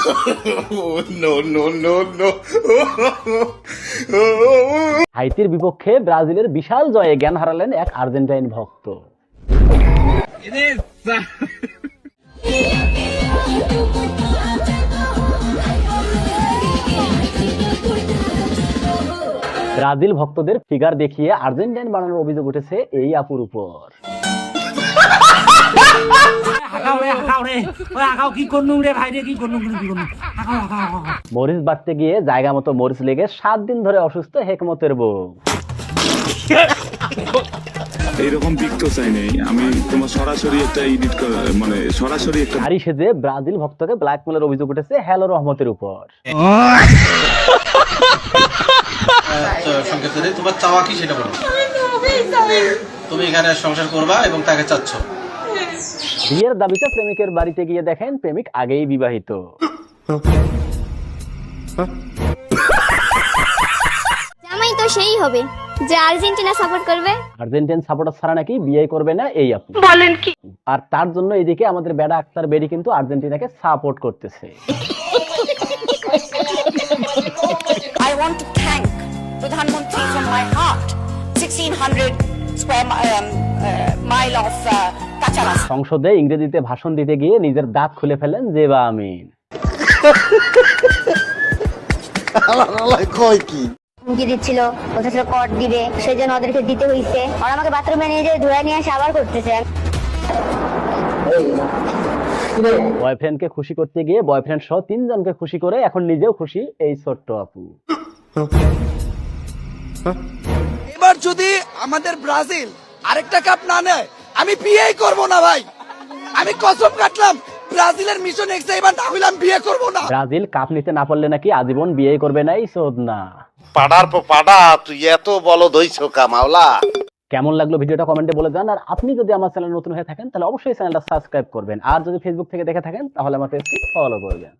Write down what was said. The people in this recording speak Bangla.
No, no, no, no. হাইতির বিপক্ষে ব্রাজিলের বিশাল জয়ে জ্ঞান হারালেন এক আর্জেন্টাইন ভক্ত। ব্রাজিল ভক্তদের ফিগার দেখিয়ে আর্জেন্টাইন বানানোর অভিযোগ উঠেছে এই আপুর উপর। মরিচ বাটতে গিয়ে জায়গা মতো মরিচ লেগে 7 দিন ধরে অসুস্থ হেকমতের বউ। এইরকম পিক তো চাই নাই আমি, তোমার সরাসরি একটা এডিট করা, মানে সরাসরি একটা নারী সেজে ব্রাজিল ভক্তকে ব্ল্যাকমেলের অভিযোগ উঠেছে হ্যালো রহমতের উপর। তোমার চাওয়া কি সেটা বলো। তুমি এখানে সংসার করবা এবং তাকে চাচ্ছ। বিয়ের দাবিতে প্রেমিকের বাড়িতে গিয়ে দেখেন প্রেমিক আগেই বিবাহিত। জামাই তো সেই হবে যে আর্জেন্টিনা সাপোর্ট করবে। আর্জেন্টিন সাপোর্টার ছাড়া নাকি বিয়ে করবে না এই আপু। বলেন কি? আর তার জন্য এদিকে আমাদের বেডা আক্তার বেডি কিন্তু আর্জেন্টিনাকে সাপোর্ট করতেছে। I want to thank Pradhan Mantri from my heart. 1600 square mile of কাঁচা রাস্তা। সংসদে ইংরেজিতে ভাষণ দিতে গিয়ে নিজের দাঁত খুলে ফেলেন জেবা আমিন। হুমকি দিচ্ছিল, বলতেছিল কট দিবে, সেই জন্য ওদেরকে দিতে হইছে। আর আমাকে বাথরুমে নিয়ে যেয়ে ধুয়ে নিয়ে আসে আবার করতেছে। বয়ফ্রেন্ডকে খুশি করতে গিয়ে বয়ফ্রেন্ড সহ 3 জনকে খুশি করে এখন নিজেও খুশি এই ছোট্ট আপু। এবার যদি আমাদের ব্রাজিল আরেকটা কাপ না নেয় আমি বিয়েই করব না ভাই, আমি কসম কাটলাম ব্রাজিলের মিশন এক্স এবার না হইলে আমি বিয়ে করব না। ব্রাজিল কাপ নিতে না পারলে নাকি আজীবন বিয়ে করবে না এই চোদনা। পাড়ার পর পাড়া তুই এত বলদ হইছো কামাওলা। কেমন লাগলো ভিডিওটা কমেন্টে বলে যান। আর আপনি যদি আমার চ্যানেল নতুন হয়ে থাকেন তাহলে অবশ্যই চ্যানেলটা সাবস্ক্রাইব করবেন। আর যদি ফেসবুক থেকে দেখে থাকেন তাহলে আমার পেজটি ফলো করবেন।